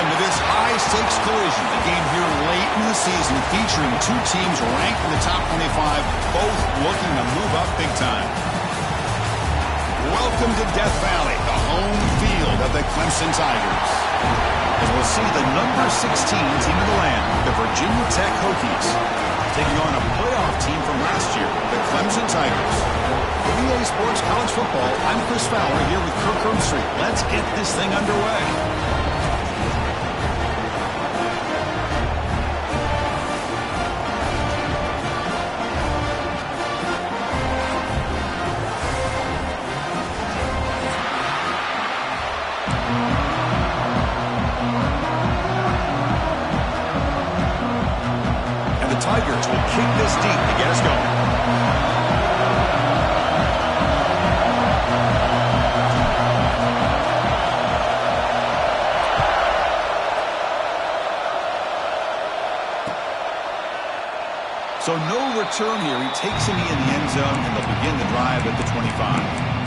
Welcome to this high-stakes collision. A game here late in the season featuring two teams ranked in the top 25, both looking to move up big time. Welcome to Death Valley, the home field of the Clemson Tigers. And we'll see the number 16 team in the land, the Virginia Tech Hokies, taking on a playoff team from last year, the Clemson Tigers. For EA Sports College Football, I'm Chris Fowler here with Kirk Herbstreit. Let's get this thing underway. Tigers will kick this deep to get us going. So no return here. He takes a knee in the end zone, and they'll begin the drive at the 25.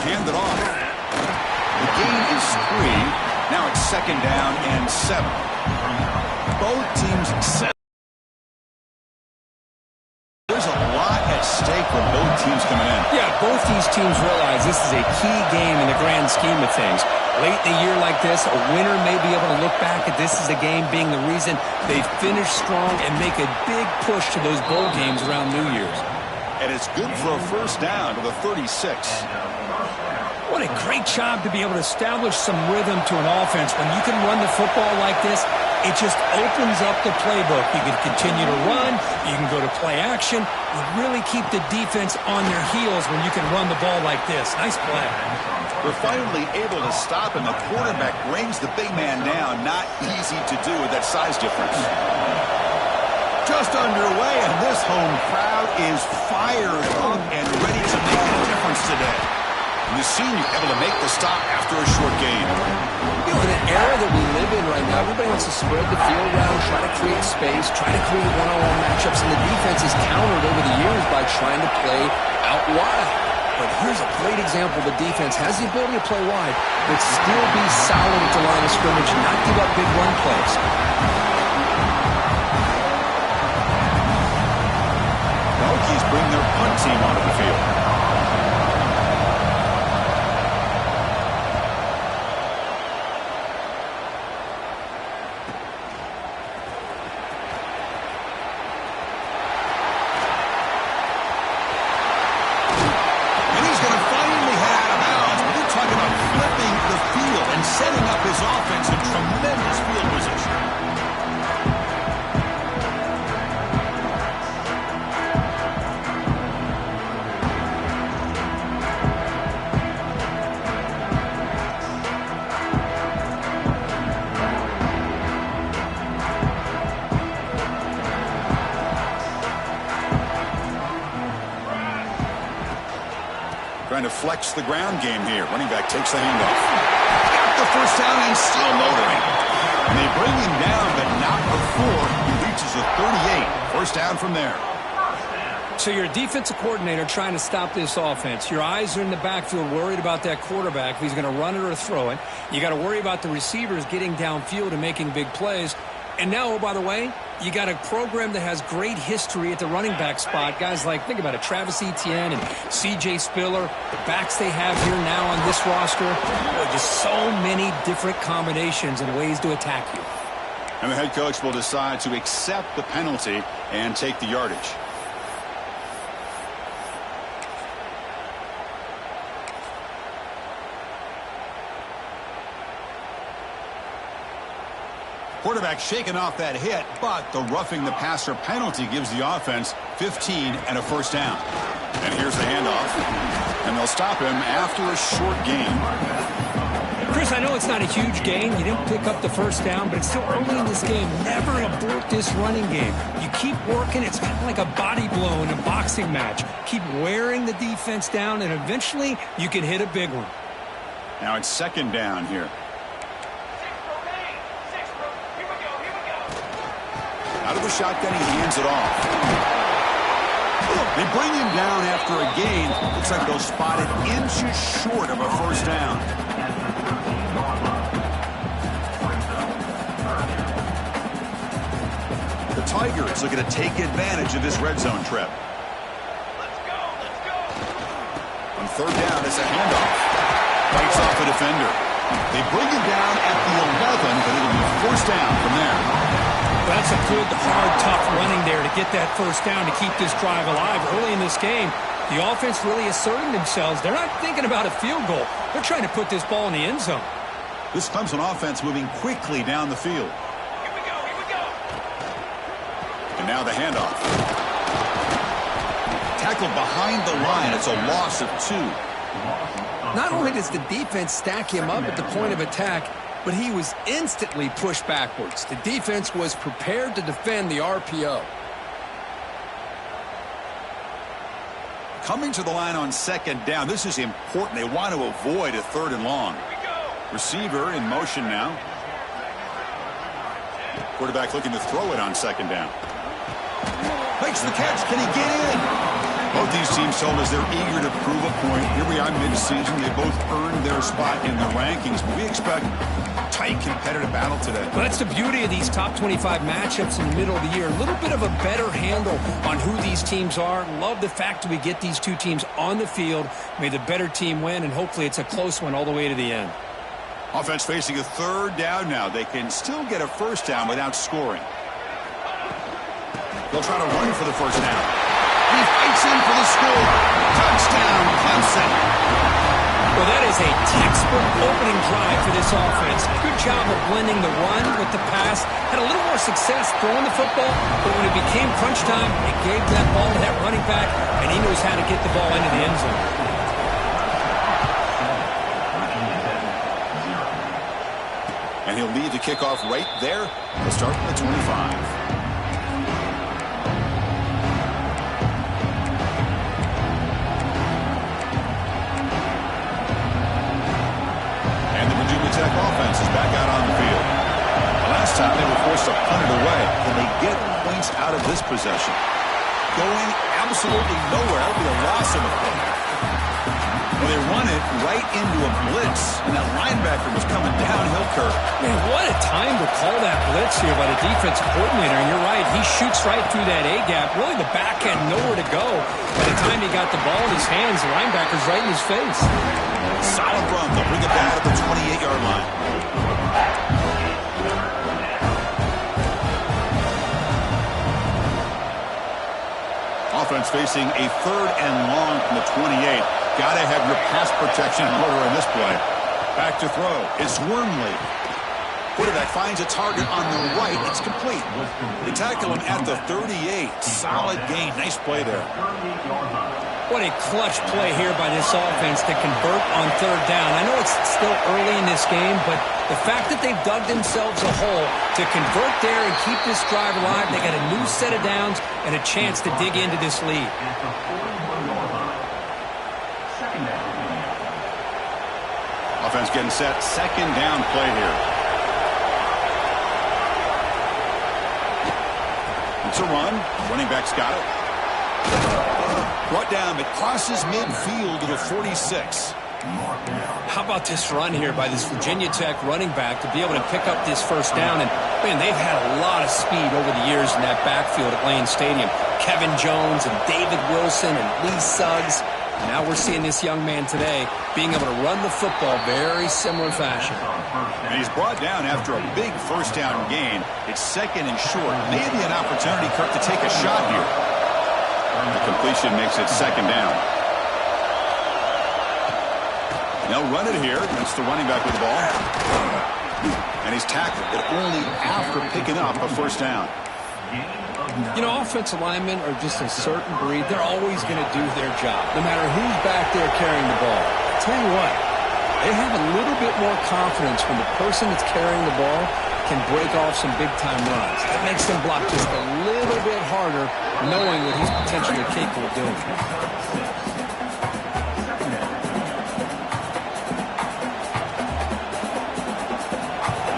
Hand it off. The gain is 3. Now it's 2nd down and 7. Both teams set. There's a lot at stake for both teams coming in. Yeah, both these teams realize this is a key game in the grand scheme of things. Late in a year like this, a winner may be able to look back at this as a game being the reason they finish strong and make a big push to those bowl games around New Year's. And it's good for a first down to the 36. What a great job to be able to establish some rhythm to an offense. When you can run the football like this, it just opens up the playbook. You can continue to run. You can go to play action. You really keep the defense on their heels when you can run the ball like this. Nice play. They're finally able to stop, and the quarterback brings the big man down. Not easy to do with that size difference. Just underway, and this home crowd is fired up and ready to make a difference today. And the senior able to make the stop after a short gain. You know, in an era that we live in right now, everybody wants to spread the field around, try to create space, try to create one-on-one matchups, and the defense is countered over the years by trying to play out wide. But here's a great example. The defense has the ability to play wide, but still be solid at the line of scrimmage and not give up big run plays. The Hokies bring their punt team onto the field. Setting up his offense in tremendous field position. Trying to flex the ground game here. Running back takes the handoff. The first down and still motoring. And they bring him down, but not before he reaches a 38. First down from there. So you're a defensive coordinator trying to stop this offense. Your eyes are in the backfield worried about that quarterback if he's going to run it or throw it. You got to worry about the receivers getting downfield and making big plays. And now, oh, by the way, you got a program that has great history at the running back spot. Guys like, think about it, Travis Etienne and C.J. Spiller, the backs they have here now on this roster. Just so many different combinations and ways to attack you. And the head coach will decide to accept the penalty and take the yardage. Quarterback shaking off that hit, but the roughing the passer penalty gives the offense 15 and a first down. And here's the handoff. And they'll stop him after a short gain. Chris, I know it's not a huge gain. You didn't pick up the first down, but it's still early in this game. Never abort this running game. You keep working. It's kind of like a body blow in a boxing match. Keep wearing the defense down, and eventually you can hit a big one. Now it's second down here. Out of the shotgun, he hands it off. They bring him down after a gain. Looks like they'll spot it inches short of a first down. The Tigers looking to take advantage of this red zone trip. On third down, it's a handoff. Fights off the defender. They bring him down at the 11, but it'll be first down from there. That's a good, hard, tough running there to get that first down to keep this drive alive. Early in this game, the offense really asserting themselves. They're not thinking about a field goal. They're trying to put this ball in the end zone. This Clemson offense moving quickly down the field. Here we go. And now the handoff. Tackled behind the line. It's a loss of 2. Not only does the defense stack him up at the point of attack, but he was instantly pushed backwards. The defense was prepared to defend the RPO. Coming to the line on second down. This is important. They want to avoid a third and long. Receiver in motion now. Quarterback looking to throw it on second down. Makes the catch. Can he get in? Both these teams told us they're eager to prove a point. Here we are mid-season. They both earned their spot in the rankings. We expect tight competitive battle today. Well, that's the beauty of these top 25 matchups in the middle of the year. A little bit of a better handle on who these teams are. Love the fact that we get these two teams on the field. May the better team win, and hopefully it's a close one all the way to the end. Offense facing a third down now. They can still get a first down without scoring. They'll try to run for the first down. He fights in for the score. Touchdown, Clemson. Well, that is a textbook opening drive for this offense. Good job of blending the run with the pass. Had a little more success throwing the football, but when it became crunch time, it gave that ball to that running back, and he knows how to get the ball into the end zone. And he'll lead the kickoff right there. They'll start from the 25. Tech offense is back out on the field. Last time they were forced to punt it away. Can they get points out of this possession? Going absolutely nowhere. That would be a loss of a play. Well, they run it right into a blitz, and that linebacker was coming downhill, Kirk. Man, what a time to call that blitz here by the defensive coordinator. And you're right, he shoots right through that A-gap. Really, the back end nowhere to go. By the time he got the ball in his hands, the linebacker's right in his face. Solid run. They'll bring it back at the 28-yard line. Offense facing a third and long from the 28. Got to have your pass protection in order in this play. Back to throw. It's Wormley. Quarterback finds a target on the right. It's complete. They tackle him at the 38. Solid gain. Nice play there. What a clutch play here by this offense to convert on third down. I know it's still early in this game, but the fact that they've dug themselves a hole to convert there and keep this drive alive, they got a new set of downs and a chance to dig into this lead. Offense getting set. Second down play here. It's a run. Running back's got it. Brought down. It crosses midfield to the 46. How about this run here by this Virginia Tech running back to be able to pick up this first down? And, man, they've had a lot of speed over the years in that backfield at Lane Stadium. Kevin Jones and David Wilson and Lee Suggs. And now we're seeing this young man today being able to run the football very similar fashion. And he's brought down after a big first down gain. It's second and short. Maybe an opportunity, Kirk, to take a shot here. The completion makes it second down. They'll run it here. That's the running back with the ball. And he's tackled, but only after picking up a first down. You know, offensive linemen are just a certain breed. They're always going to do their job, no matter who's back there carrying the ball. I'll tell you what, They have a little bit more confidence when the person that's carrying the ball can break off some big-time runs. That makes them block just a little bit harder, knowing what he's potentially capable of doing.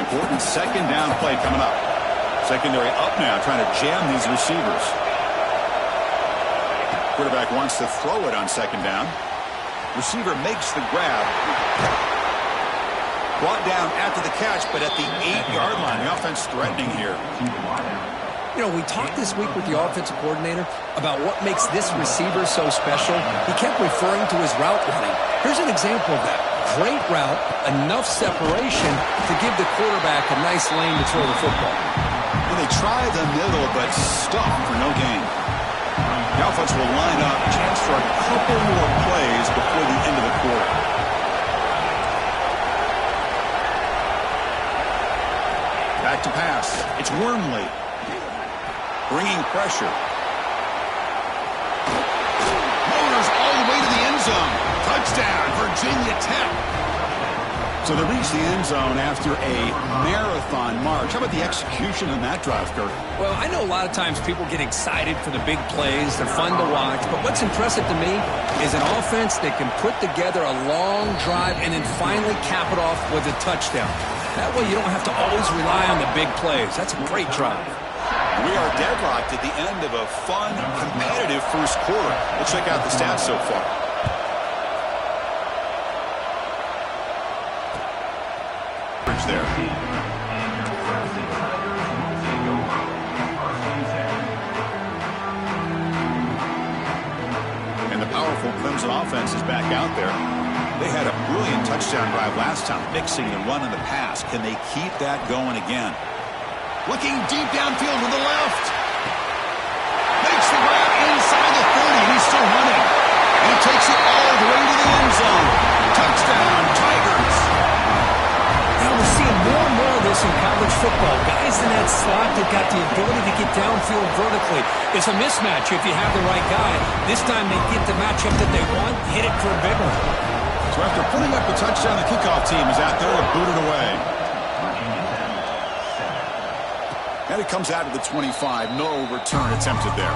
Important second down play coming up. Secondary up now, trying to jam these receivers. Quarterback wants to throw it on second down. Receiver makes the grab. Brought down after the catch, but at the 8-yard line. The offense threatening here. You know, we talked this week with the offensive coordinator about what makes this receiver so special. He kept referring to his route running. Here's an example of that. Great route, enough separation to give the quarterback a nice lane to throw the football. And they try the middle, but stuck for no gain. The offense will line up, chance for a couple more plays before the end of the quarter. Back to pass. It's Wormley. Bringing pressure. Motors all the way to the end zone. Touchdown, Virginia Tech. So they reach the end zone after a marathon march. How about the execution on that drive, Kirk? Well, I know a lot of times people get excited for the big plays. They're fun to watch. But what's impressive to me is an offense that can put together a long drive and then finally cap it off with a touchdown. That way you don't have to always rely on the big plays. That's a great drive. We are deadlocked at the end of a fun, competitive first quarter. Let's check out the stats so far. There. And the powerful Clemson offense is back out there. They had a brilliant touchdown drive last time, mixing the run and the pass. Can they keep that going again? Looking deep downfield to the left. Makes the grab inside the 30, and he's still running. And he takes it all the way to the end zone. Touchdown, Tigers. Now we're seeing more and more of this in college football. Guys in that slot that got the ability to get downfield vertically. It's a mismatch if you have the right guy. This time they get the matchup that they want, hit it for a big one. So after putting up the touchdown, the kickoff team is out there to boot it away. And it comes out of the 25. No return attempted there.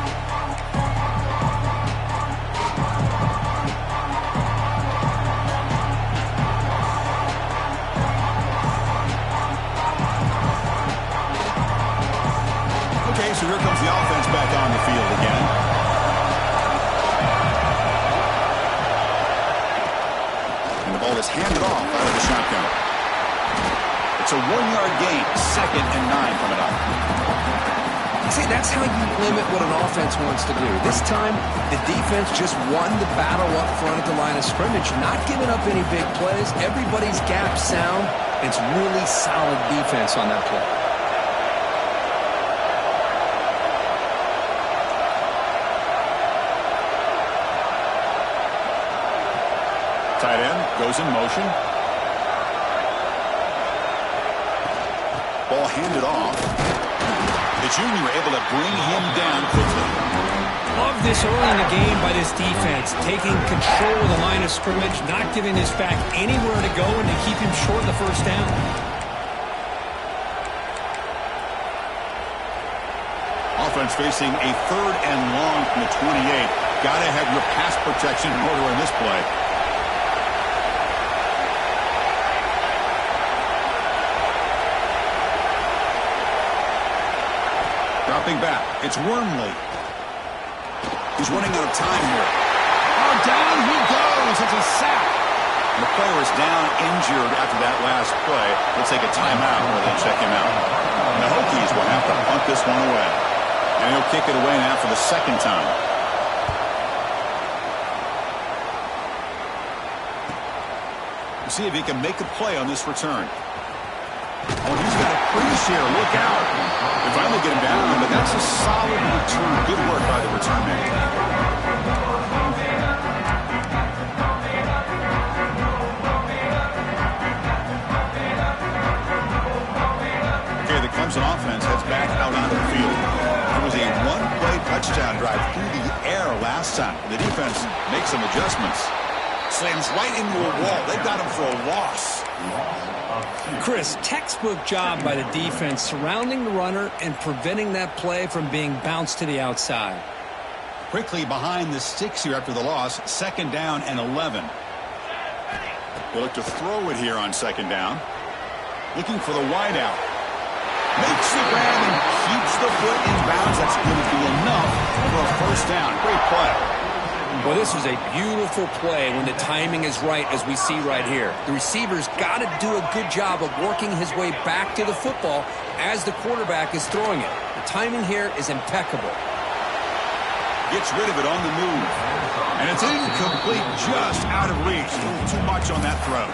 Okay, so here comes the offense back on the field again. And the ball is handed off out of the shotgun. It's a 1-yard gain, 2nd and 9 coming up. See, that's how you limit what an offense wants to do. This time, the defense just won the battle up front at the line of scrimmage, not giving up any big plays. Everybody's gap sound. It's really solid defense on that play. Tight end goes in motion. Ball handed off. The junior able to bring him down quickly. Love this early in the game by this defense, taking control of the line of scrimmage, not giving this back anywhere to go, and to keep him short of the first down. Offense facing a 3rd and long from the 28. Got to have your pass protection in order in this play. Dropping back. It's Wormley. He's running out of time here. Oh, down he goes. It's a sack. The player is down injured after that last play. Let's take a timeout where they check him out. And the Hokies will have to punt this one away. And he'll kick it away now for the 2nd time. We'll see if he can make a play on this return. Oh, he's got a crease here. Look out. They finally get him down, but that's a solid return. Good work by the return man. Okay, the Clemson offense heads back out onto the field. It was a 1-play touchdown drive through the air last time. The defense makes some adjustments. Slams right into a wall. They've got him for a loss. Chris, textbook job by the defense surrounding the runner and preventing that play from being bounced to the outside. Quickly behind the sticks here after the loss. 2nd down and 11. They look to throw it here on 2nd down. Looking for the wide out. Makes the grab and keeps the foot in bounds. That's going to be enough for a 1st down. Great play. Well, this was a beautiful play when the timing is right, as we see right here. The receiver's got to do a good job of working his way back to the football as the quarterback is throwing it. The timing here is impeccable. Gets rid of it on the move. And it's incomplete, just out of reach. A little too much on that throw.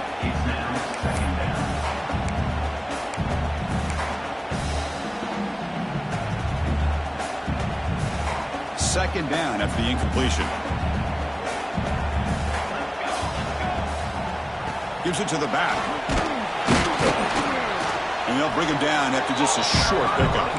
2nd down after the incompletion. Gives it to the back. And they'll bring him down after just a short pickup.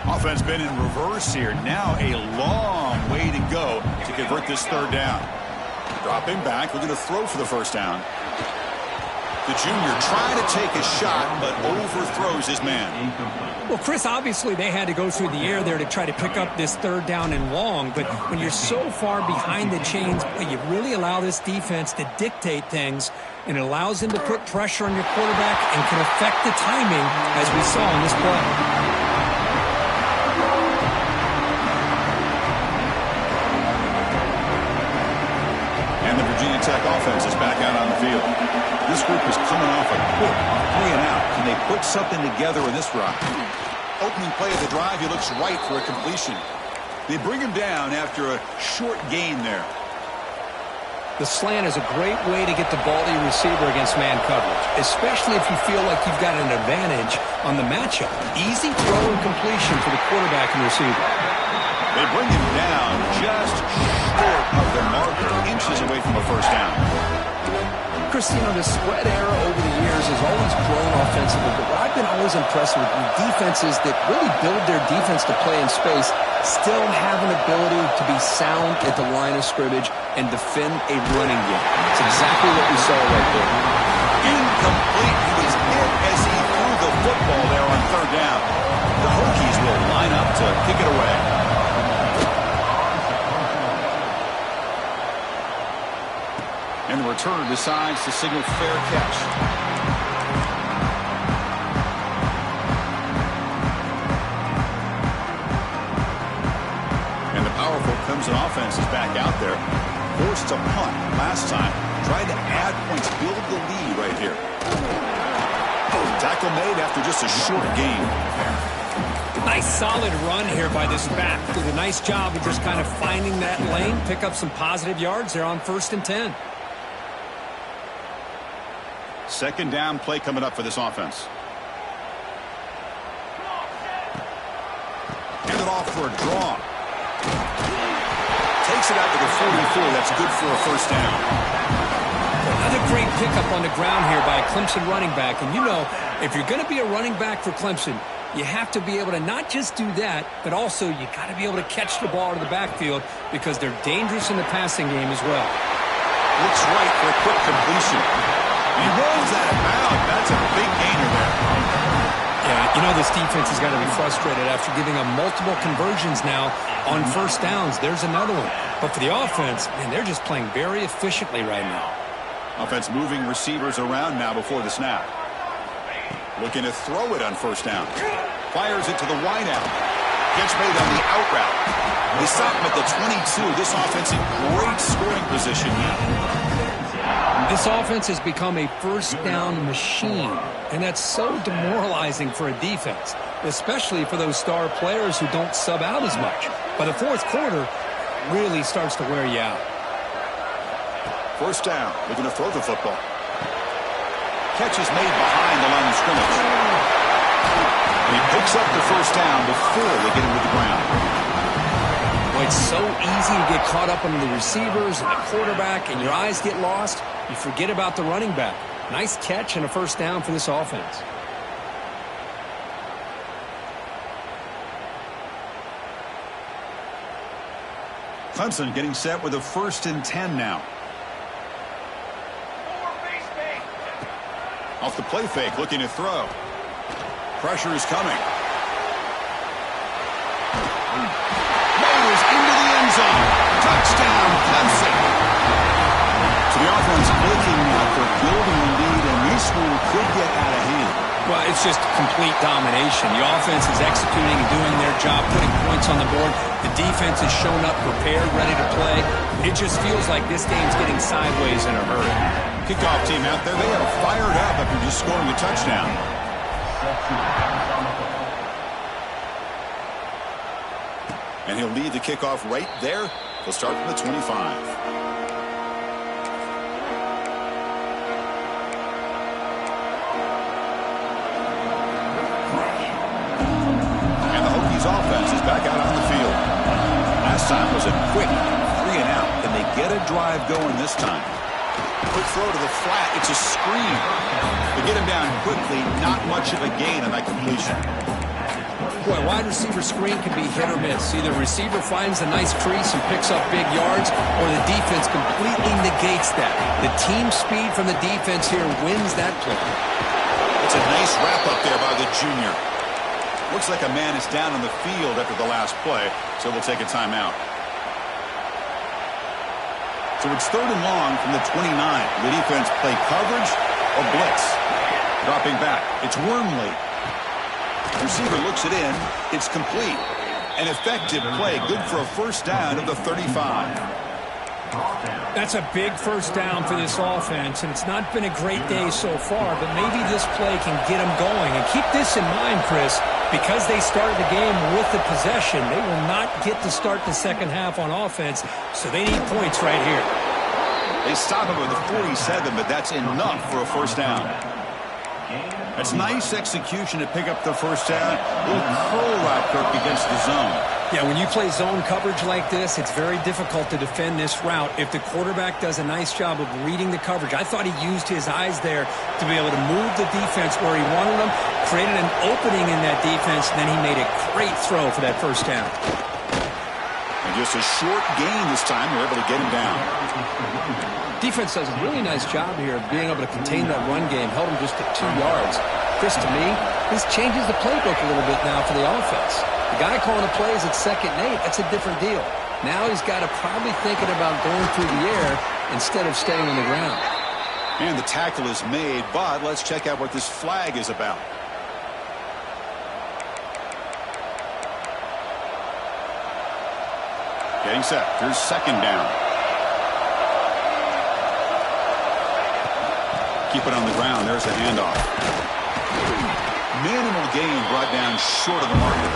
Offense been in reverse here. Now a long way to go to convert this 3rd down. Dropping back, looking to throw for the 1st down. The junior trying to take a shot, but overthrows his man. Well, Chris, obviously they had to go through the air there to try to pick up this 3rd down and long, but when you're so far behind the chains, you really allow this defense to dictate things, and it allows them to put pressure on your quarterback and can affect the timing, as we saw in this play. Tech offense is back out on the field. This group is coming off a quick 3 and out. Can they put something together in this drive? Opening play of the drive, he looks right for a completion. They bring him down after a short gain there. The slant is a great way to get the ball to your receiver against man coverage, especially if you feel like you've got an advantage on the matchup. Easy throw and completion for the quarterback and receiver. They bring him down just short of the marker, inches away from a 1st down. Chris, the spread era over the years has always grown offensively, but what I've been always impressed with defenses that really build their defense to play in space still have an ability to be sound at the line of scrimmage and defend a running game. It's exactly what we saw right there. Incomplete. He was hit as he threw the football there on 3rd down. The Hokies will line up to kick it away. And the returner decides to signal fair catch. And the powerful Clemson offense is back out there. Forced to punt last time. Tried to add points, build the lead right here. Tackle made after just a short gain. Nice solid run here by this back. Did a nice job of just kind of finding that lane, pick up some positive yards there on 1st and 10. 2nd down play coming up for this offense. Hand it off for a draw. Takes it out to the 44. That's good for a 1st down. Another great pickup on the ground here by a Clemson running back. And if you're going to be a running back for Clemson, you have to be able to not just do that, but also you got to be able to catch the ball to the backfield because they're dangerous in the passing game as well. Looks right for a quick completion. He rolls out of bounds. That's a big gainer there. Yeah, this defense has got to be frustrated after giving them multiple conversions now on 1st downs. There's another one. But for the offense, man, they're just playing very efficiently right now. Offense moving receivers around now before the snap. Looking to throw it on 1st down. Fires it to the wide out. Catch made on the out route. They stop him at the 22. This offense in great scoring position now. This offense has become a 1st down machine, and that's so demoralizing for a defense, especially for those star players who don't sub out as much. By the 4th quarter, really starts to wear you out. 1st down, looking to throw the football. Catch is made behind the line of scrimmage. And he picks up the first down before they get him to the ground. Well, it's so easy to get caught up under the receivers and the quarterback, and your eyes get lost. You forget about the running back. Nice catch and a first down for this offense. Clemson getting set with a 1st and 10 now. Off the play fake, looking to throw. Pressure is coming. Motors into the end zone. Touchdown, Clemson. So the offense blinking now for building a lead, and this one could get out of hand. Well, it's just complete domination. The offense is executing and doing their job, putting points on the board. The defense has shown up prepared, ready to play. It just feels like this game's getting sideways in a hurry. Kickoff team out there, they are fired up after just scoring a touchdown. And he'll lead the kickoff right there. He'll start from the 25. Offense is back out on the field. Last time was a quick 3 and out. Can they get a drive going this time? Quick throw to the flat. It's a screen. They get him down quickly. Not much of a gain on that completion. Boy, wide receiver screen can be hit or miss. Either receiver finds a nice crease and picks up big yards, or the defense completely negates that. The team speed from the defense here wins that play. It's a nice wrap up there by the junior. Looks like a man is down on the field after the last play, so we'll take a timeout. So it's 3rd and long from the 29. The defense play coverage or blitz. Dropping back. It's Wormley. The receiver looks it in. It's complete. An effective play. Good for a first down of the 35. That's a big first down for this offense, and it's not been a great day so far, but maybe this play can get them going. And keep this in mind, Chris, because they started the game with the possession, they will not get to start the second half on offense, so they need points right here. They stop him with the 47, but that's enough for a first down. That's nice execution to pick up the first down. A little curl route, Kirk, against the zone. Yeah, when you play zone coverage like this, it's very difficult to defend this route if the quarterback does a nice job of reading the coverage. I thought he used his eyes there to be able to move the defense where he wanted them, created an opening in that defense, and then he made a great throw for that first down. And just a short gain this time. They're able to get him down. Defense does a really nice job here of being able to contain that run game, held him just at 2 yards. Chris, to me, this changes the playbook a little bit now for the offense. The guy calling the plays at 2nd and 8, that's a different deal. Now he's got to probably thinking about going through the air instead of staying on the ground. And the tackle is made, but let's check out what this flag is about. Getting set. Here's 2nd down. Keep it on the ground. There's the handoff. Minimal gain brought down short of the marker.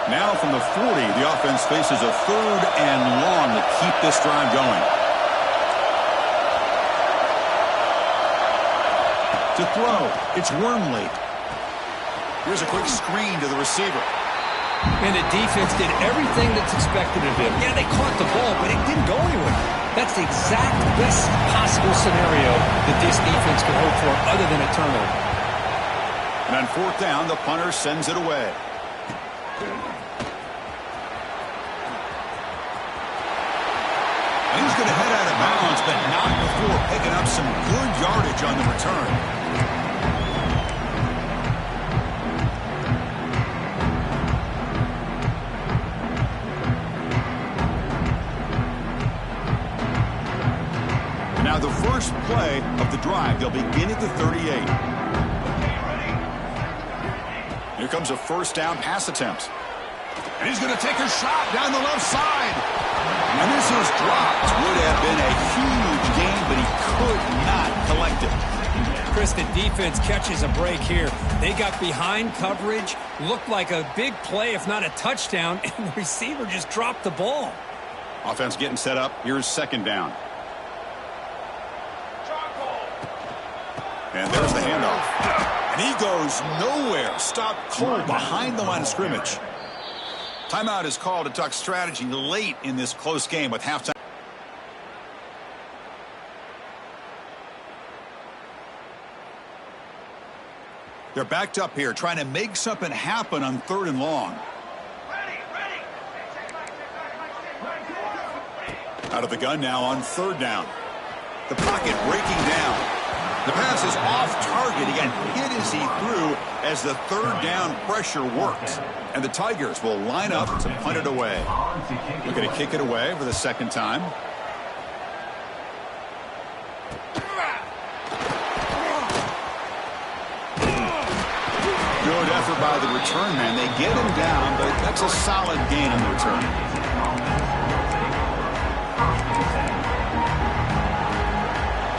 Now from the 40, the offense faces a 3rd and long to keep this drive going. To throw, it's Wormley. Here's a quick screen to the receiver. And the defense did everything that's expected of them. Yeah, they caught the ball, but it didn't go anywhere. That's the exact best possible scenario that this defense can hope for other than a turnover. And on 4th down, the punter sends it away. And he's going to head out of bounds, but not before picking up some good yardage on the return. Now the first play of the drive, they'll begin at the 38. Here comes a first down pass attempt. And he's going to take a shot down the left side. And this is dropped. Would have been a huge gain, but he could not Chris, the defense catches a break here. They got behind coverage, looked like a big play, if not a touchdown, and the receiver just dropped the ball. Offense getting set up. Here's second down. And there's the handoff. And he goes nowhere. Stopped cold behind the line of scrimmage. Timeout is called to talk strategy late in this close game with halftime. They're backed up here trying to make something happen on 3rd and long. Out of the gun now on 3rd down. The pocket breaking down. The pass is off target. He got hit as he threw as the 3rd down pressure worked. And the Tigers will line up to punt it away. We're going to kick it away for the 2nd time. Good effort by the return man. They get him down, but that's a solid gain on the return.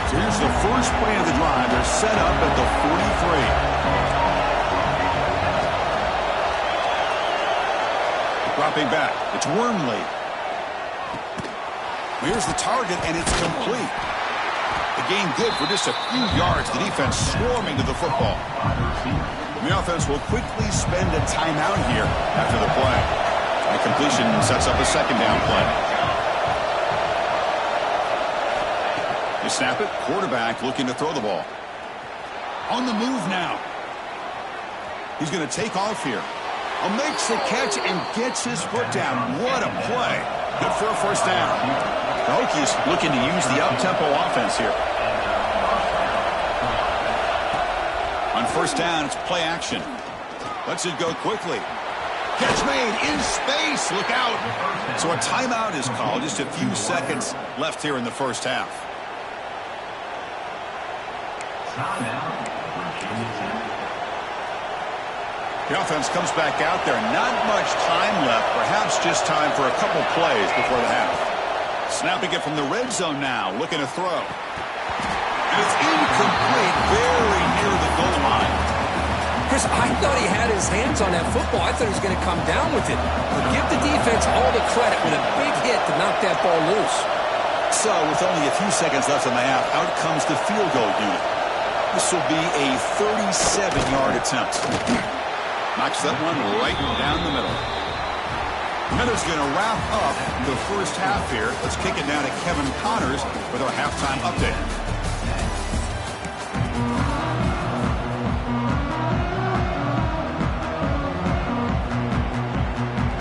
So here's the first play of the drive. They're set up at the 43. Dropping back. It's Wormley. Here's the target, and it's complete. The gain good for just a few yards. The defense swarming to the football. The offense will quickly spend a timeout here after the play. The completion sets up a 2nd down play. They snap it. Quarterback looking to throw the ball. On the move now. He's going to take off here. Makes the catch and gets his foot down. What a play. Good for a 1st down. The Hokies looking to use the up-tempo offense here. On 1st down, it's play action. Lets it go quickly. Catch made in space. Look out. So a timeout is called. Just a few seconds left here in the 1st half. The offense comes back out there. Not much time left. Perhaps just time for a couple plays before the half. Snapping it from the red zone now. Looking to throw. And it's incomplete. Very near the goal line. Chris, I thought he had his hands on that football. I thought he was going to come down with it. But give the defense all the credit with a big hit to knock that ball loose. So, with only a few seconds left in the half, out comes the field goal unit. This will be a 37-yard attempt. Knocks that one right down the middle. Miller's going to wrap up the 1st half here. Let's kick it down to Kevin Connors with our halftime update.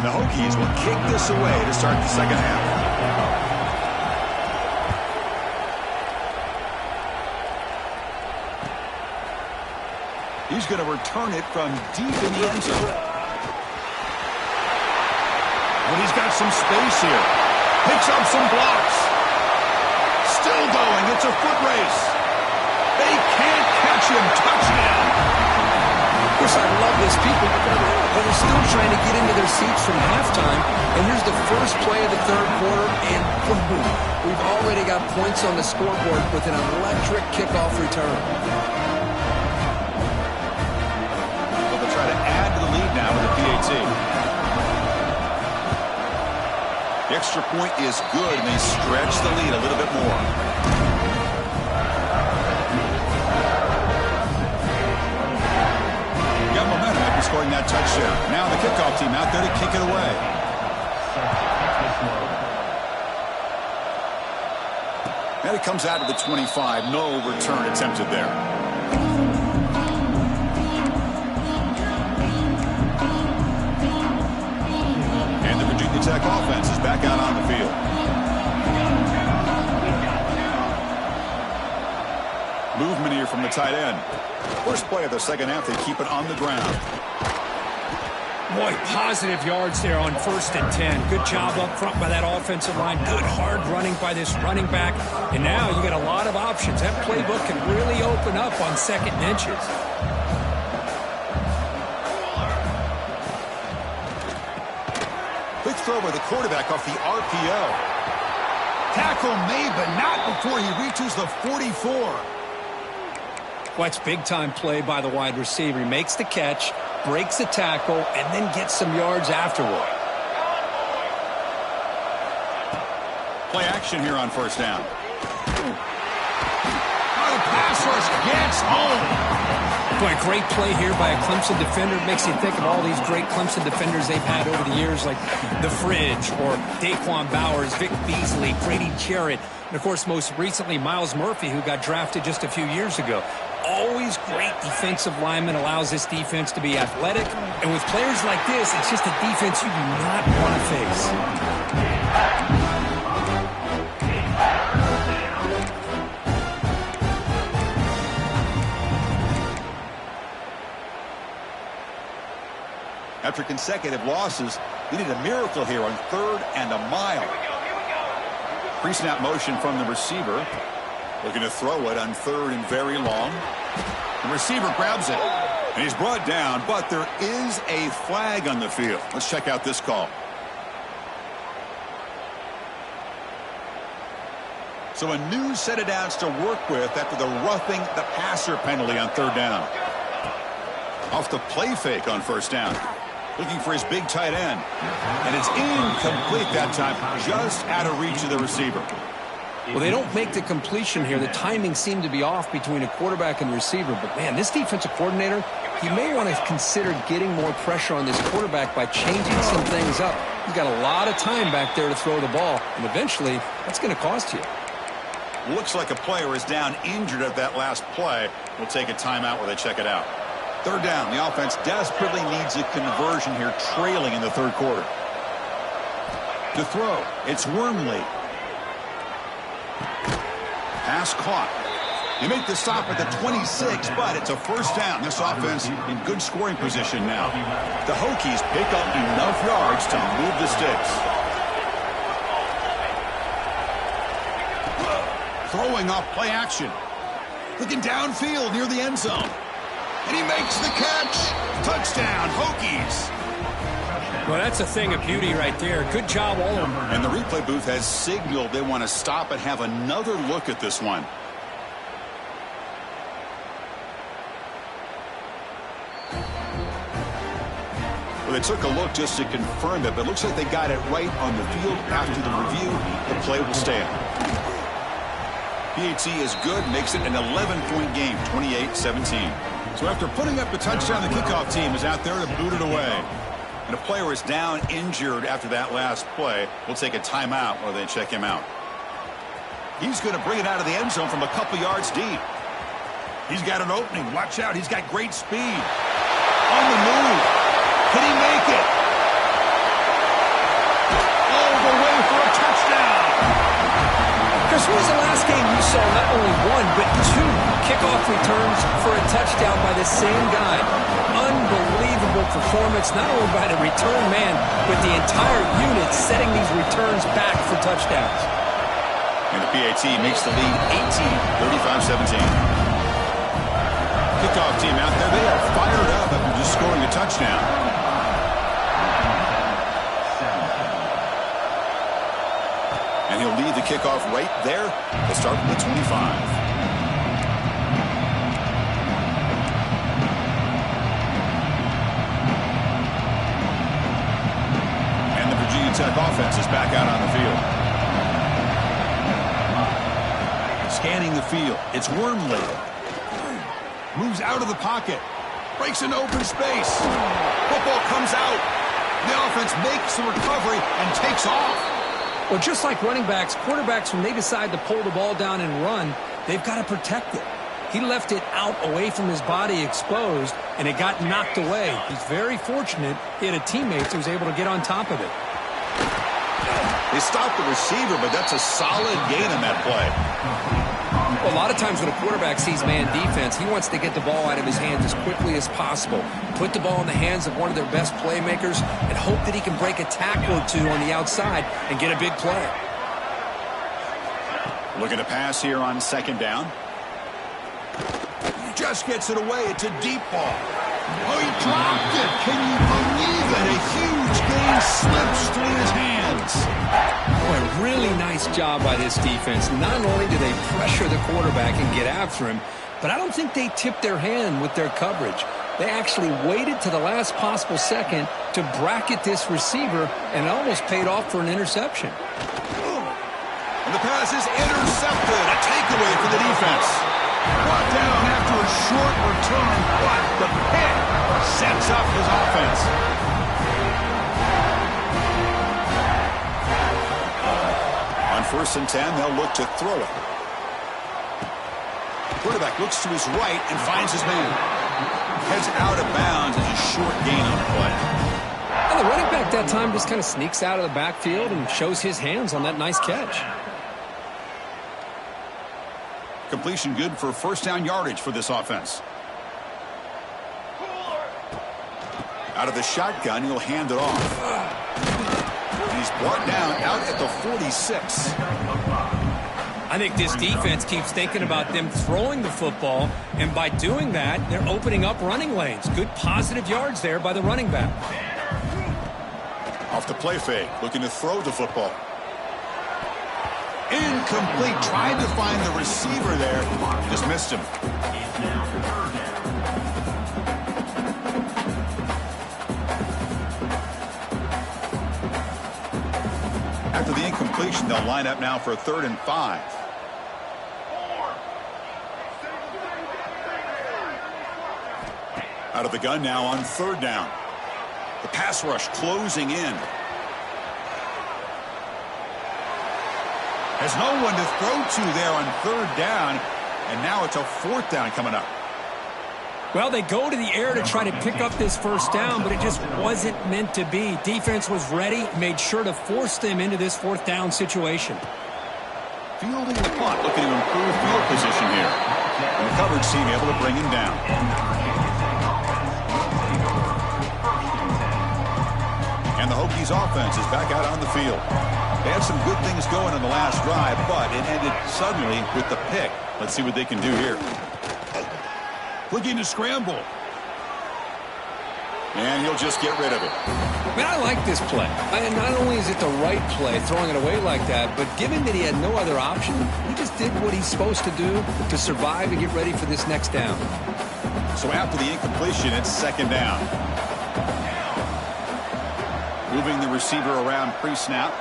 The Hokies will kick this away to start the 2nd half. He's going to return it from deep in the end zone. But he's got some space here. Picks up some blocks. Still going. It's a foot race. They can't catch him. Touchdown. Of course, I love this. People are still trying to get into their seats from halftime. And here's the first play of the 3rd quarter. And boom, we've already got points on the scoreboard with an electric kickoff return. Try to add to the lead now with a PAT. The extra point is good, and they stretch the lead a little bit more. Got momentum after scoring that touchdown. Now the kickoff team out there to kick it away. And it comes out of the 25. No return attempted there. Tech offense is back out on the field. Movement here from the tight end. First play of the 2nd half, they keep it on the ground. Boy, positive yards there on 1st and 10. Good job up front by that offensive line. Good hard running by this running back. And now you got a lot of options. That playbook can really open up on 2nd and inches. Quick throw by the quarterback off the RPO. Tackle made, but not before he reaches the 44. Well, it's big-time play by the wide receiver. He makes the catch, breaks the tackle, and then gets some yards afterward. Play action here on first down. Oh, the pass rush gets home. Boy, great play here by a Clemson defender. Makes you think of all these great Clemson defenders they've had over the years, like The Fridge or Daquan Bowers, Vic Beasley, Grady Jarrett, and, of course, most recently, Miles Murphy, who got drafted just a few years ago. Always great defensive lineman, allows this defense to be athletic. And with players like this, it's just a defense you do not want to face. After consecutive losses, we need a miracle here on 3rd and a mile. Pre-snap motion from the receiver. Looking to throw it on 3rd and very long. The receiver grabs it, and he's brought down, but there is a flag on the field. Let's check out this call. So a new set of downs to work with after the roughing the passer penalty on 3rd down. Off the play fake on 1st down. Looking for his big tight end. And it's incomplete that time, just out of reach of the receiver. Well, they don't make the completion here. The timing seemed to be off between a quarterback and receiver. But, man, this defensive coordinator, he may want to consider getting more pressure on this quarterback by changing some things up. He's got a lot of time back there to throw the ball, and eventually that's going to cost you. Looks like a player is down injured at that last play. We'll take a timeout where they check it out. 3rd down. The offense desperately needs a conversion here, trailing in the 3rd quarter. To throw, it's Wormley. Pass caught. They make the stop at the 26, but it's a 1st down. This offense in good scoring position now. The Hokies pick up enough yards to move the sticks. Throwing off play action. Looking downfield near the end zone. And he makes the catch. Touchdown, Hokies. Well, that's a thing of beauty right there. Good job, all of them. And the replay booth has signaled they want to stop and have another look at this one. Well, they took a look just to confirm it, but it looks like they got it right on the field. After the review, the play will stand. PAT is good, makes it an 11-point game, 28-17. So after putting up the touchdown, the kickoff team is out there to boot it away. And a player is down injured after that last play. We'll take a timeout while they check him out. He's going to bring it out of the end zone from a couple yards deep. He's got an opening. Watch out. He's got great speed. On the move. Can he make it? All the way for a touchdown. Chris, when was the last game you saw not only one, but 2 kickoff returns for a touchdown by the same guy? Unbelievable performance, not only by the return man, but the entire unit setting these returns back for touchdowns. And the PAT makes the lead 18, 35-17. Kickoff team out there, they are fired up after just scoring a touchdown. And he'll lead the kickoff right there. They'll start from the 25. Tech offense is back out on the field. Scanning the field. It's Wormley. Moves out of the pocket. Breaks into open space. Football comes out. The offense makes the recovery and takes off. Well, just like running backs, quarterbacks, when they decide to pull the ball down and run, they've got to protect it. He left it out away from his body exposed, and it got knocked away. He's very fortunate he had a teammate who was able to get on top of it. They stopped the receiver, but that's a solid gain on that play. Well, a lot of times when a quarterback sees man defense, he wants to get the ball out of his hands as quickly as possible, put the ball in the hands of one of their best playmakers, and hope that he can break a tackle or 2 on the outside and get a big play. Looking to pass here on 2nd down. Just gets it away. It's a deep ball. Oh, he dropped it. Can you believe it? A huge gain slips through his hands. Boy, really nice job by this defense. Not only do they pressure the quarterback and get after him, but I don't think they tipped their hand with their coverage. They actually waited to the last possible second to bracket this receiver, and it almost paid off for an interception. And the pass is intercepted. A takeaway for the defense. Brought down after a short return, but the pick sets up his offense. On 1st and 10, they'll look to throw it. Quarterback looks to his right and finds his man. Heads out of bounds as a short gain on the play. And the running back that time just kind of sneaks out of the backfield and shows his hands on that nice catch. Completion good for 1st down yardage for this offense. Out of the shotgun, he'll hand it off. And he's brought down out at the 46. I think this defense keeps thinking about them throwing the football, and by doing that, they're opening up running lanes. Good positive yards there by the running back. Off the play fake, looking to throw the football. Incomplete. Tried to find the receiver there. Just missed him. After the incompletion, they'll line up now for a 3rd and 5. Out of the gun now on 3rd down. The pass rush closing in. Has no one to throw to there on 3rd down, and now it's a 4th down coming up. Well, they go to the air to try to pick up this 1st down, but it just wasn't meant to be. Defense was ready, made sure to force them into this 4th down situation. Fielding the punt, looking to improve field position here. And the coverage team able to bring him down. And the Hokies offense is back out on the field. They had some good things going on the last drive, but it ended suddenly with the pick. Let's see what they can do here. Looking to scramble. And he'll just get rid of it. Man, I like this play. And not only is it the right play, throwing it away like that, but given that he had no other option, he just did what he's supposed to do to survive and get ready for this next down. So after the incompletion, it's 2nd down. Moving the receiver around pre-snap.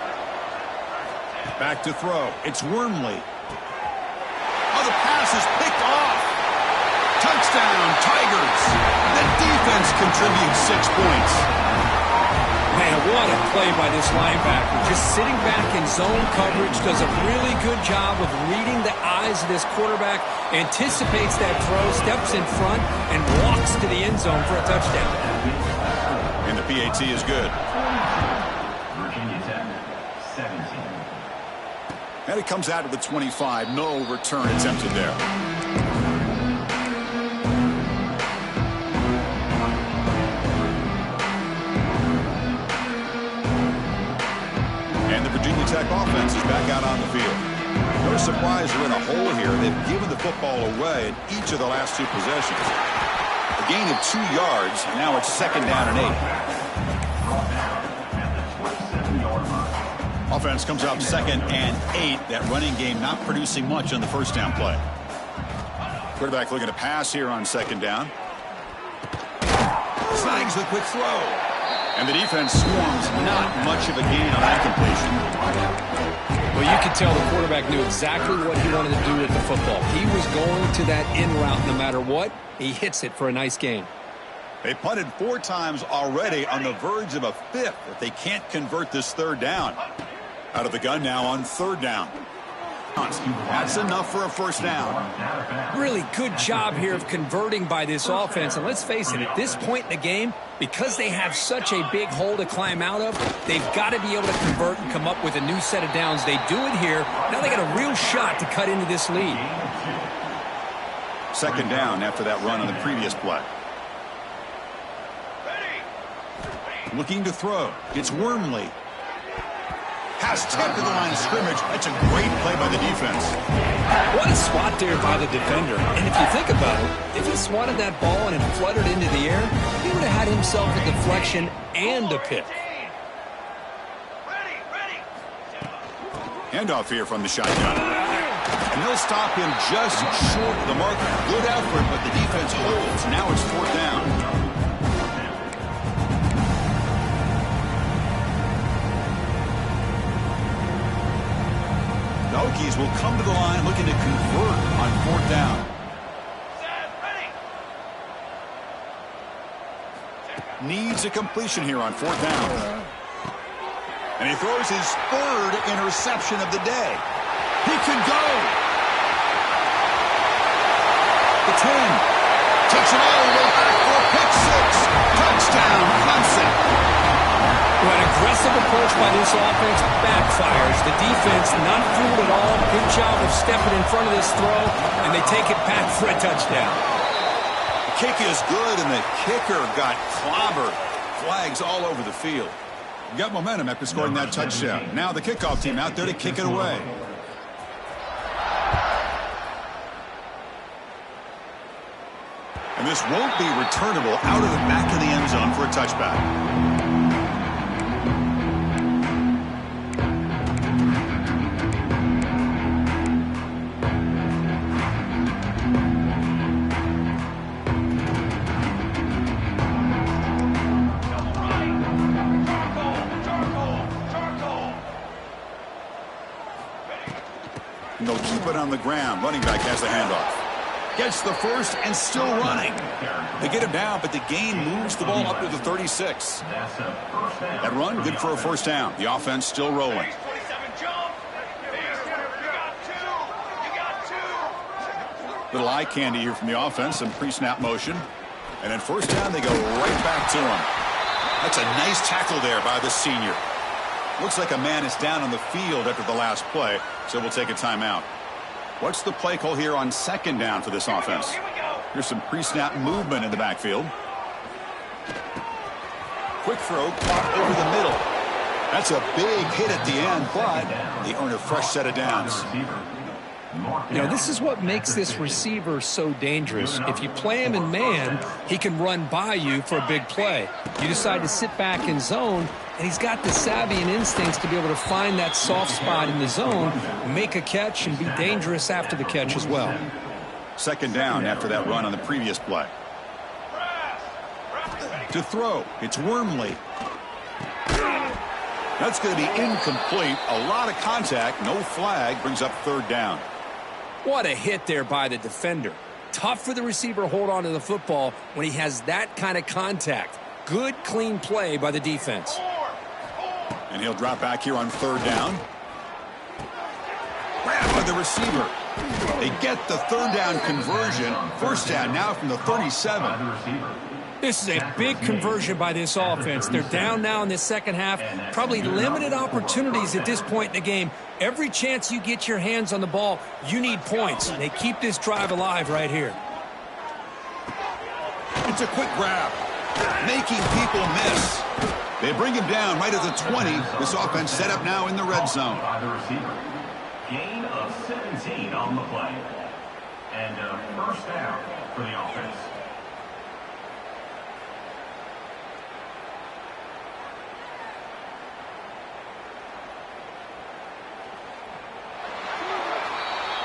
Back to throw. It's Wormley. Oh, the pass is picked off. Touchdown, Tigers. The defense contributes 6 points. Man, what a play by this linebacker. Just sitting back in zone coverage, does a really good job of reading the eyes of this quarterback, anticipates that throw, steps in front, and walks to the end zone for a touchdown. And the PAT is good. And it comes out of the 25. No return attempted there. And the Virginia Tech offense is back out on the field. No surprise they're in a hole here. They've given the football away in each of the last 2 possessions. A gain of 2 yards. Now it's 2nd down and 8. Offense comes out 2nd and 8. That running game not producing much on the 1st down play. Quarterback looking to pass here on 2nd down. Snags the quick throw. And the defense swarms. Not much of a gain on that completion. Well, you could tell the quarterback knew exactly what he wanted to do with the football. He was going to that in route no matter what. He hits it for a nice gain. They punted 4 times already, on the verge of a 5th if they can't convert this 3rd down. Out of the gun now on 3rd down. That's enough for a 1st down. Really good job here of converting by this offense. And let's face it, at this point in the game, because they have such a big hole to climb out of, they've got to be able to convert and come up with a new set of downs. They do it here. Now they got a real shot to cut into this lead. 2nd down after that run on the previous play. Looking to throw. It's Wormley. Pass tipped to the line of scrimmage. That's a great play by the defense. What a spot there by the defender. And if you think about it, if he swatted that ball and it fluttered into the air, he would have had himself a deflection and a pick. Handoff here from the shotgun. And they'll to stop him just short of the mark. Good effort, but the defense holds. Now it's 4th down. The Hokies will come to the line looking to convert on 4th down. Needs a completion here on 4th down. And he throws his 3rd interception of the day. He can go. The 10. Takes it all the way back for a pick 6. Touchdown, Clemson. Well, an aggressive approach by this offense backfires. The defense not fooled at all. Good job of stepping in front of this throw, and they take it back for a touchdown. The kick is good, and the kicker got clobbered. Flags all over the field. Got momentum after scoring that touchdown. Now the kickoff team out there to kick it away. And this won't be returnable out of the back of the end zone for a touchback. And they'll keep it on the ground. Running back has the handoff. Gets the first and still running. They get him down, but the gain moves the ball up to the 36. That run, good for a 1st down. The offense still rolling. Little eye candy here from the offense. Some pre-snap motion. And then 1st down, they go right back to him. That's a nice tackle there by the senior. Looks like a man is down on the field after the last play, so we'll take a timeout. What's the play call here on 2nd down for this offense? Here's some pre-snap movement in the backfield. Quick throw, caught over the middle. That's a big hit at the end, but they earn a fresh set of downs. You know, this is what makes this receiver so dangerous. If you play him in man, he can run by you for a big play. You decide to sit back in zone, and he's got the savvy and instincts to be able to find that soft spot in the zone, make a catch, and be dangerous after the catch as well. 2nd down after that run on the previous play. To throw, it's Wormley. That's going to be incomplete. A lot of contact, no flag, brings up 3rd down. What a hit there by the defender. Tough for the receiver to hold on to the football when he has that kind of contact. Good, clean play by the defense. And he'll drop back here on 3rd down. Grabbed by the receiver. They get the 3rd down conversion. 1st down now from the 37. This is a big conversion by this offense. They're down now in the 2nd half. Probably limited opportunities at this point in the game. Every chance you get your hands on the ball, you need points. They keep this drive alive right here. It's a quick grab, making people miss. They bring him down right at the 20. This offense set up now in the red zone. Gain of 17 on the play. And a 1st down for the offense.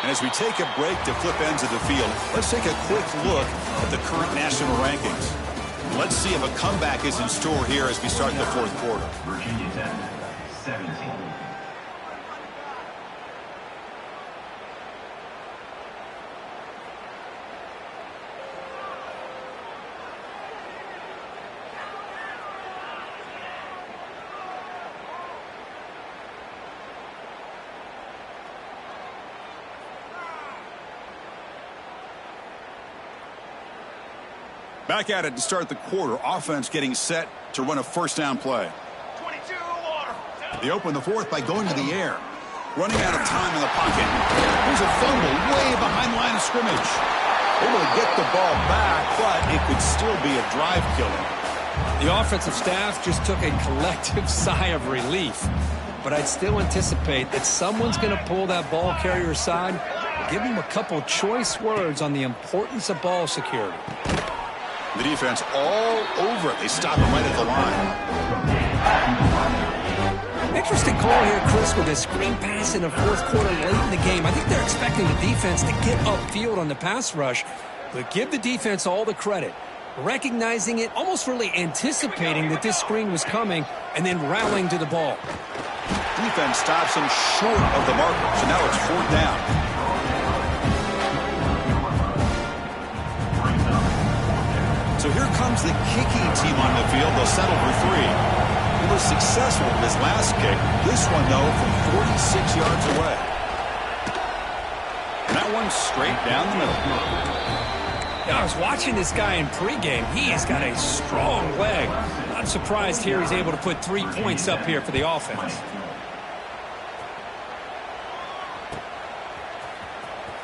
And as we take a break to flip ends of the field, let's take a quick look at the current national rankings. Let's see if a comeback is in store here as we start the 4th quarter. Virginia Tech, 17. Back at it to start the quarter. Offense getting set to run a 1st down play. 22, They open the 4th by going to the air. Running out of time in the pocket. There's a fumble way behind line of scrimmage. Able to get the ball back, but it could still be a drive killer. The offensive staff just took a collective sigh of relief. But I'd still anticipate that someone's going to pull that ball carrier aside, give him a couple choice words on the importance of ball security. The defense all over it. They stop him right at the line. Interesting call here, Chris, with a screen pass in the fourth quarter late in the game. I think they're expecting the defense to get upfield on the pass rush, but give the defense all the credit. Recognizing it, almost really anticipating that this screen was coming, and then rallying to the ball. Defense stops him short of the marker, so now it's fourth down. So here comes the kicking team on the field. They'll settle for 3. He was successful with his last kick. This one, though, from 46 yards away. And that one's straight down the middle. I was watching this guy in pregame. He has got a strong leg. I'm surprised here he's able to put 3 points up here for the offense.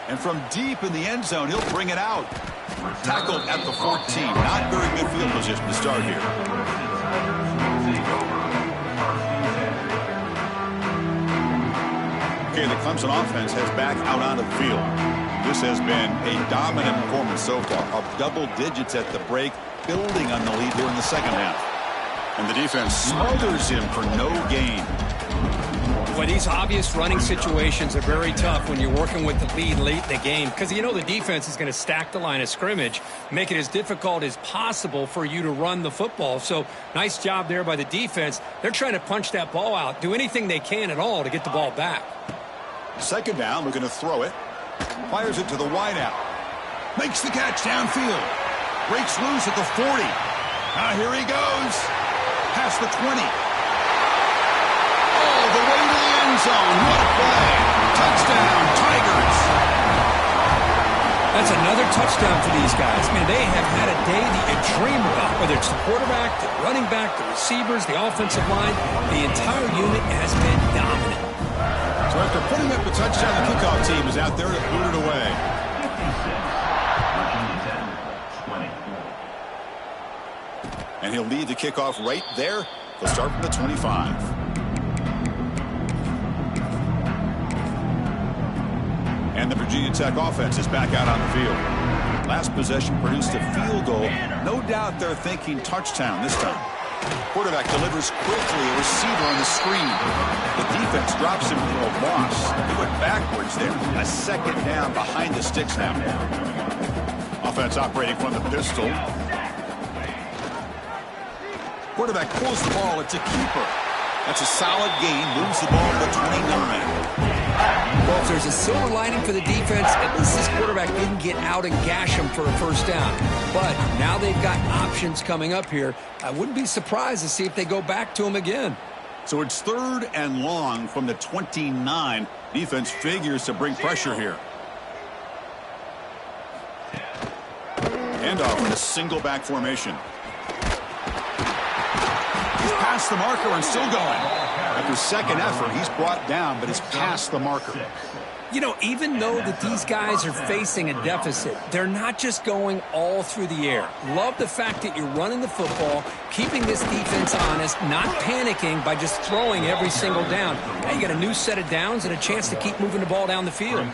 And from deep in the end zone, he'll bring it out. Tackled at the 14. Not very good field position to start here. Okay, the Clemson offense heads back out onto the field. This has been a dominant performance so far, of double digits at the break, building on the lead here in the second half. And the defense smothers him for no gain. Well, these obvious running situations are very tough when you're working with the lead late in the game, because you know the defense is going to stack the line of scrimmage, make it as difficult as possible for you to run the football. So nice job there by the defense. They're trying to punch that ball out, do anything they can at all to get the ball back. Second down, looking to throw it. Fires it to the wideout. Makes the catch downfield. Breaks loose at the 40. Here he goes. Past the 20. All the way to the end zone. What a play. Touchdown, Tigers. That's another touchdown for these guys. Man, they have had a day that you dream about, whether it's the quarterback, the running back, the receivers, the offensive line. The entire unit has been dominant. So after putting up the touchdown, the kickoff team is out there to boot it away. And he'll lead the kickoff right there. They'll start from the 25. And the Virginia Tech offense is back out on the field. Last possession produced a field goal. No doubt they're thinking touchdown this time. Quarterback delivers quickly, a receiver on the screen. The defense drops him for a loss. He went backwards there. A second down behind the sticks now. Offense operating from the pistol. Quarterback pulls the ball. It's a keeper. That's a solid gain. Moves the ball to the 29. Well, if there's a silver lining for the defense, at least this quarterback didn't get out and gash him for a first down. But now they've got options coming up here. I wouldn't be surprised to see if they go back to him again. So it's third and long from the 29. Defense figures to bring pressure here. Handoff in a single back formation. He's past the marker and still going. After second effort, he's brought down, but he's past the marker. You know, even though that these guys are facing a deficit, they're not just going all through the air. Love the fact that you're running the football, keeping this defense honest, not panicking by just throwing every single down. Now you got a new set of downs and a chance to keep moving the ball down the field.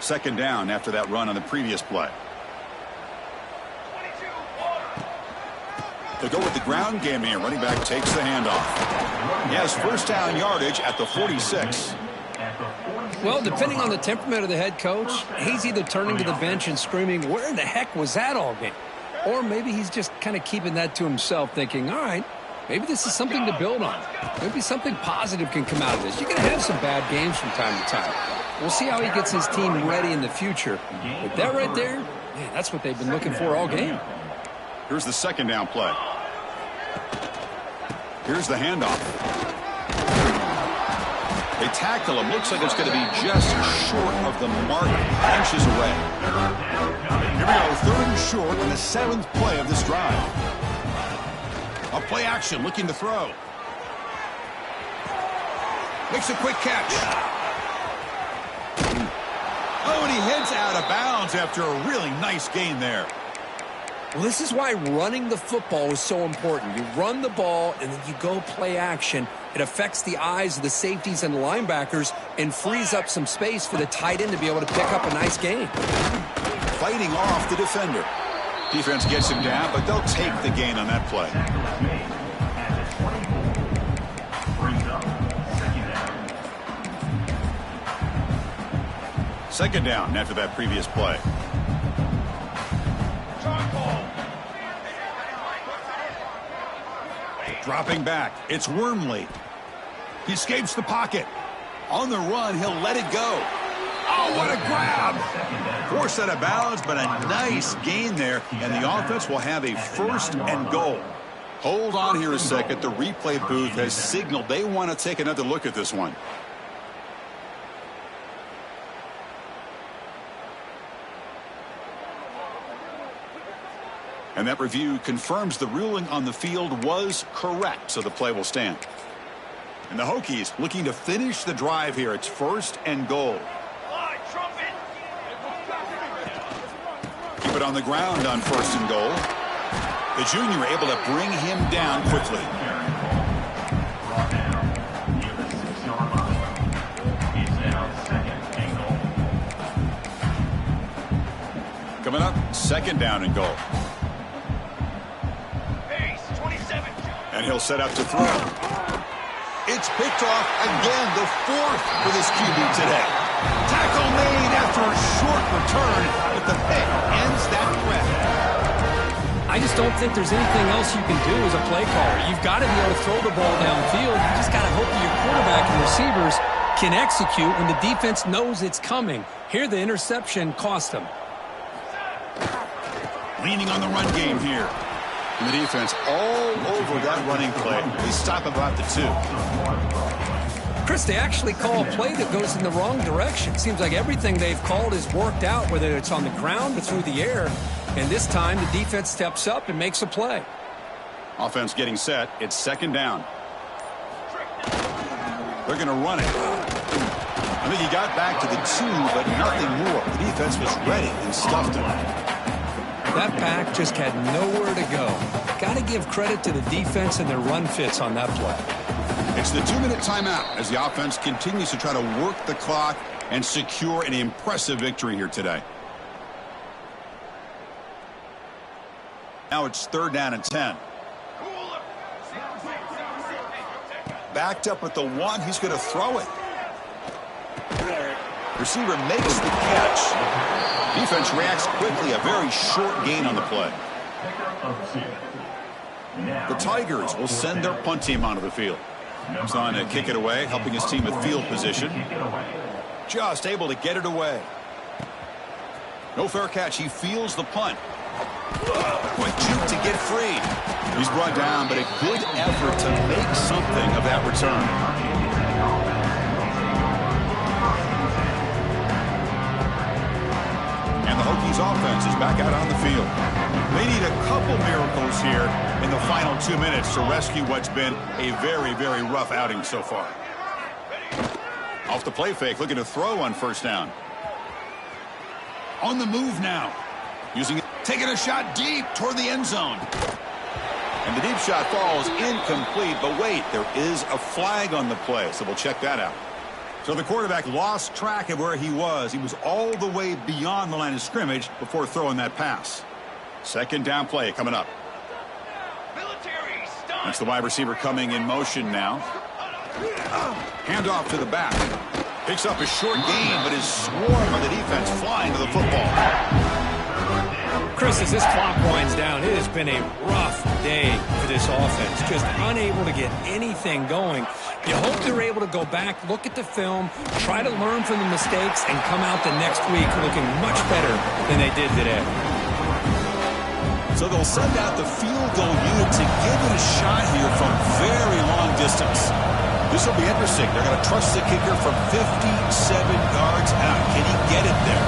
Second down after that run on the previous play. They go with the ground game here. Running back takes the handoff. He has first down yardage at the 46. Well, depending on the temperament of the head coach, he's either turning to the bench and screaming, where in the heck was that all game? Or maybe he's just kind of keeping that to himself, thinking, all right, maybe this is something to build on. Maybe something positive can come out of this. You're going to have some bad games from time to time. We'll see how he gets his team ready in the future. But that right there, man, that's what they've been looking for all game. Here's the second down play. Here's the handoff. They tackle him. Looks like it's going to be just short of the mark, inches away. Here we go, third and short on the 7th play of this drive. A play action, looking to throw. Makes a quick catch. Oh, and he heads out of bounds after a really nice gain there. Well, this is why running the football is so important. You run the ball, and then you go play action. It affects the eyes of the safeties and the linebackers and frees up some space for the tight end to be able to pick up a nice gain. Fighting off the defender. Defense gets him down, but they'll take the gain on that play. Second down after that previous play. Dropping back. It's Wormley. He escapes the pocket. On the run, he'll let it go. Oh, what a grab! Forced out of bounds, but a nice gain there, and the offense will have a first and goal. Hold on here a second. The replay booth has signaled they want to take another look at this one. And that review confirms the ruling on the field was correct, so the play will stand. And the Hokies looking to finish the drive here. It's first and goal. Keep it on the ground on first and goal. The junior able to bring him down quickly. Coming up, second down and goal. And he'll set up to throw. It's picked off again, the fourth for this QB today. Tackle made after a short return, but the pick ends that threat. I just don't think there's anything else you can do as a play caller. You've got to be able to throw the ball downfield. You just got to hope that your quarterback and receivers can execute when the defense knows it's coming. Here, the interception cost them. Leaning on the run game here. And the defense all over that running play. They stop about the 2. Chris, they actually call a play that goes in the wrong direction. Seems like everything they've called is worked out, whether it's on the ground or through the air. And this time, the defense steps up and makes a play. Offense getting set. It's second down. They're going to run it. I think he got back to the 2, but nothing more. The defense was ready and stuffed him. That back just had nowhere to go. Got to give credit to the defense and their run fits on that play. It's the 2-minute timeout as the offense continues to try to work the clock and secure an impressive victory here today. Now it's third down and 10. Backed up at the 1. He's going to throw it. Receiver makes the catch. Defense reacts quickly. A very short gain on the play. The Tigers will send their punt team onto the field. He's on to kick it away, helping his team with field position. Just able to get it away. No fair catch. He feels the punt. Quick juke to get free. He's brought down, but a good effort to make something of that return. And the Hokies offense is back out on the field. They need a couple miracles here in the final 2 minutes to rescue what's been a very, very rough outing so far. Off the play fake, looking to throw on first down. On the move now. Using it, taking a shot deep toward the end zone. And the deep shot falls incomplete, but wait, there is a flag on the play, so we'll check that out. So the quarterback lost track of where he was. He was all the way beyond the line of scrimmage before throwing that pass. Second down play coming up. That's the wide receiver coming in motion now. Handoff to the back. Picks up a short gain, but is swarmed by the defense flying to the football. Chris, as this clock winds down, it has been a rough day for this offense. Just unable to get anything going. You hope they're able to go back, look at the film, try to learn from the mistakes, and come out the next week looking much better than they did today. So they'll send out the field goal unit to give it a shot here from very long distance. This will be interesting. They're going to trust the kicker from 57 yards out. Can he get it there?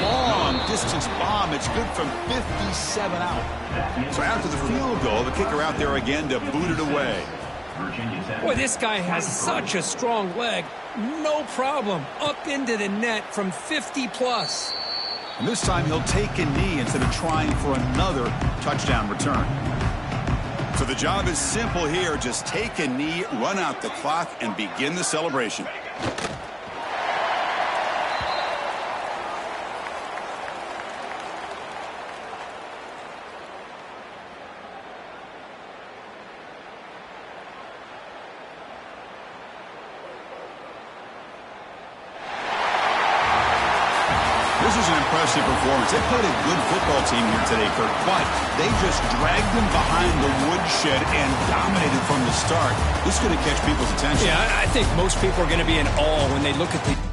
Long distance bomb. It's good from 57 out. So after the field goal, the kicker out there again to boot it away. Boy, this guy has such a strong leg. No problem. Up into the net from 50 plus. And this time he'll take a knee instead of trying for another touchdown return. So the job is simple here. Just take a knee, run out the clock, and begin the celebration. was an impressive performance. They played a good football team here today, Kirk, but they just dragged them behind the woodshed and dominated from the start. This is going to catch people's attention. Yeah, I think most people are going to be in awe when they look at the